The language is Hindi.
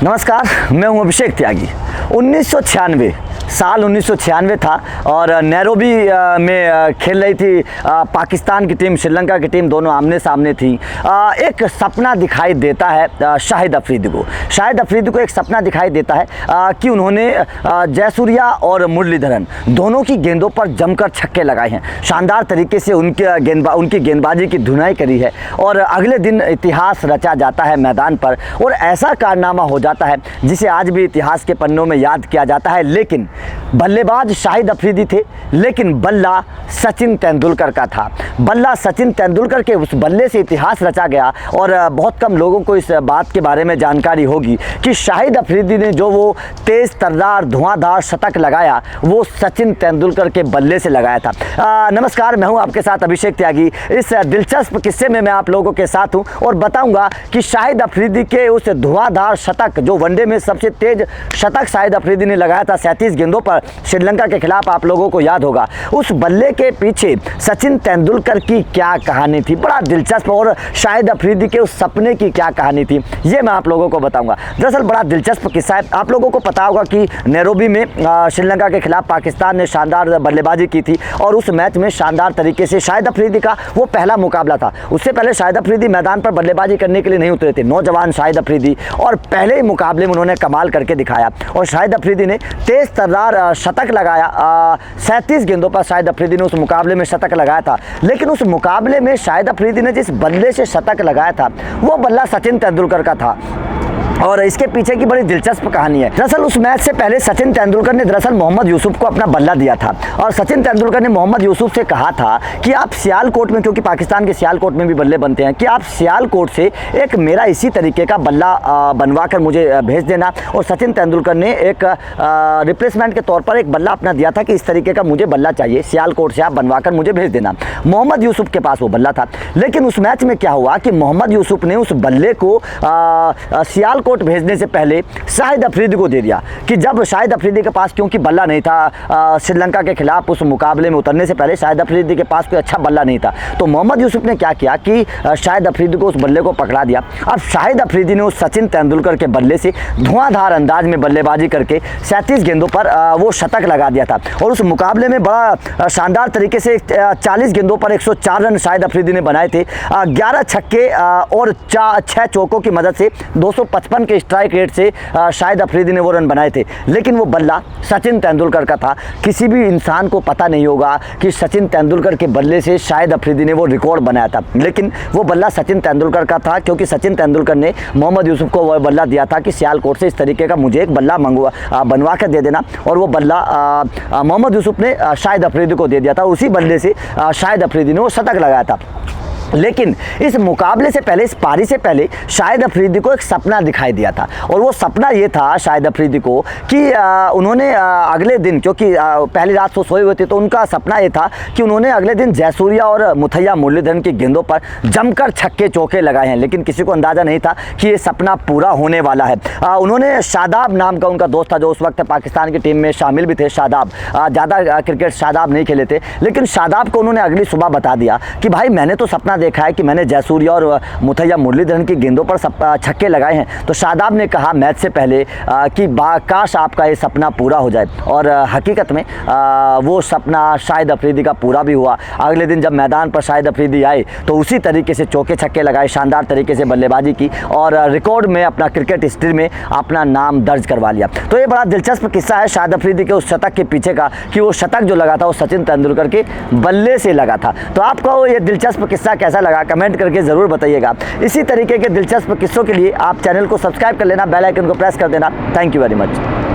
नमस्कार, मैं हूं अभिषेक त्यागी। 1996 साल 1996 था और नैरोबी में खेल रही थी पाकिस्तान की टीम, श्रीलंका की टीम, दोनों आमने सामने थी। एक सपना दिखाई देता है शाहिद अफरीदी को। शाहिद अफरीदी को एक सपना दिखाई देता है कि उन्होंने जयसूर्या और मुरलीधरन दोनों की गेंदों पर जमकर छक्के लगाए हैं। शानदार तरीके से उनकी गेंदबाजी की धुनाई करी है और अगले दिन इतिहास रचा जाता है मैदान पर और ऐसा कारनामा हो जाता है जिसे आज भी इतिहास के पन्नों में याद किया जाता है। लेकिन बल्लेबाज शाहिद अफरीदी थे, लेकिन बल्ला सचिन तेंदुलकर का था। बल्ला सचिन तेंदुलकर के उस बल्ले से इतिहास रचा गया और बहुत कम लोगों को इस बात के बारे में जानकारी होगी कि शाहिद अफरीदी ने जो वो तेज़ तर्रार धुआंधार शतक लगाया वो सचिन तेंदुलकर के बल्ले से लगाया था। नमस्कार, मैं हूं आपके साथ अभिषेक त्यागी। इस दिलचस्प किस्से में मैं आप लोगों के साथ हूं और बताऊंगा कि शाहिद अफरीदी के उस धुआंधार शतक, जो वनडे में सबसे तेज शतक शाहिद अफरीदी ने लगाया था 37 गेंदों पर श्रीलंका के खिलाफ, आप लोगों को याद होगा। उस बल्ले के पीछे सचिन तेंदुलकर की क्या कहानी थी, बड़ा दिलचस्प, और शाहिद अफरीदी के उस सपने की क्या कहानी थी, ये मैं आप लोगों को बताऊंगा। दरअसल बड़ा दिलचस्प किस्सा है। आप लोगों को पता होगा कि नैरोबी में श्रीलंका के खिलाफ पाकिस्तान ने शानदार बल्लेबाजी की थी और उस मैच में शानदार तरीके से शाहिद अफरीदी का वो पहला मुकाबला था। उससे पहले शाहिद अफरीदी मैदान पर बल्लेबाजी करने के लिए नहीं उतरे थे, नौजवान शाहिद अफरीदी, और पहले ही मुकाबले में उन्होंने कमाल करके दिखाया और शाहिद अफरीदी ने तेज तर्रार शतक लगाया। 37 गेंदों पर शाहिद अफरीदी ने उस मुकाबले में शतक लगाया था। लेकिन उस मुकाबले में शाहिद अफरीदी ने जिस बल्ले से शतक लगाया था वो बल्ला सचिन तेंदुलकर का था और इसके पीछे की बड़ी दिलचस्प कहानी है। दरअसल उस मैच से पहले सचिन तेंदुलकर ने दरअसल मोहम्मद यूसुफ को अपना बल्ला दिया था और सचिन तेंदुलकर ने मोहम्मद यूसुफ से कहा था कि आप सियालकोट में, क्योंकि पाकिस्तान के सियालकोट में भी बल्ले बनते हैं, कि आप सियालकोट से एक मेरा इसी तरीके का बल्ला बनवा कर मुझे भेज देना। और सचिन तेंदुलकर ने एक रिप्लेसमेंट के तौर पर एक बल्ला अपना दिया था कि इस तरीके का मुझे बल्ला चाहिए, सियालकोट से आप बनवा कर मुझे भेज देना। मोहम्मद यूसुफ के पास वो बल्ला था। लेकिन उस मैच में क्या हुआ कि मोहम्मद यूसुफ ने उस बल्ले को सियालकोट भेजने से पहले शाहिद अफरीदी को दे दिया कि जब शाहिद अफरीदी के पास, क्योंकि बल्ला नहीं था श्रीलंका के खिलाफ उस मुकाबले में उतरने से पहले शाहिद अफरीदी के पास कोई अच्छा बल्ला नहीं था, तो मोहम्मद यूसुफ ने क्या किया कि शाहिद अफरीदी को उस बल्ले को पकड़ा दिया। अब शाहिद अफरीदी ने उस सचिन तेंदुलकर के बल्ले से धुआंधार अंदाज में बल्लेबाजी करके 37 गेंदों पर वो शतक लगा दिया था और उस मुकाबले में बड़ा शानदार तरीके से 40 गेंदों पर 104 रन शाहिद अफरीदी ने बनाए थे। 11 छक्के और 6 चौकों की मदद से 255 के स्ट्राइक रेट से शाहिद अफरीदी ने वो रन बनाए थे। लेकिन वो बल्ला सचिन तेंदुलकर का था। किसी भी इंसान को पता नहीं होगा कि सचिन तेंदुलकर के बल्ले से शाहिद अफरीदी ने वो रिकॉर्ड बनाया था, लेकिन वो बल्ला सचिन तेंदुलकर का था, क्योंकि सचिन तेंदुलकर ने मोहम्मद यूसुफ को वो बल्ला दिया था कि सियालकोट से इस तरीके का मुझे एक बल्ला बनवा कर दे देना, और वो बल्ला मोहम्मद यूसुफ ने शाहिद अफरीदी को दे दिया था। उसी बल्ले से शाहिद अफरीदी ने वो शतक लगाया था। लेकिन इस मुकाबले से पहले, इस पारी से पहले शाहिद अफरीदी को एक सपना दिखाई दिया था और वो सपना ये था शाहिद अफरीदी को कि उन्होंने अगले दिन, क्योंकि पहली रात सो सोए हुए थे, तो उनका सपना ये था कि उन्होंने अगले दिन जयसूर्या और मुथैया मुरलीधरन की गेंदों पर जमकर छक्के चौके लगाए हैं। लेकिन किसी को अंदाज़ा नहीं था कि ये सपना पूरा होने वाला है। उन्होंने शादाब नाम का उनका दोस्त था जो उस वक्त पाकिस्तान की टीम में शामिल भी थे। शादाब, ज़्यादा क्रिकेट शादाब नहीं खेले थे, लेकिन शादाब को उन्होंने अगली सुबह बता दिया कि भाई मैंने तो सपना देखा है कि मैंने जयसूर्या और मुथैया मुरलीधरन की गेंदों पर छक्के लगाए हैं। तो शादाब ने कहा मैच से पहले कि काश आपका ये सपना पूरा हो जाए, और हकीकत में वो सपना शाहिद अफरीदी का पूरा भी हुआ। अगले दिन जब मैदान पर शाहिद अफरीदी आए तो उसी तरीके से चौके छक्के लगाए, शानदार तरीके से बल्लेबाजी की और रिकॉर्ड में, अपना क्रिकेट हिस्ट्री में अपना नाम दर्ज करवा लिया। तो ये बड़ा दिलचस्प किस्सा है शाहिद अफरीदी के उस शतक के पीछे का, कि वो शतक जो लगा था वो सचिन तेंदुलकर के बल्ले से लगा था। तो आपको ये दिलचस्प किस्सा कैसा लगा कमेंट करके ज़रूर बताइएगा। इसी तरीके के दिलचस्प किस्सों के लिए आप चैनल को सब्सक्राइब कर लेना, बेल आइकन को प्रेस कर देना। Thank you very much.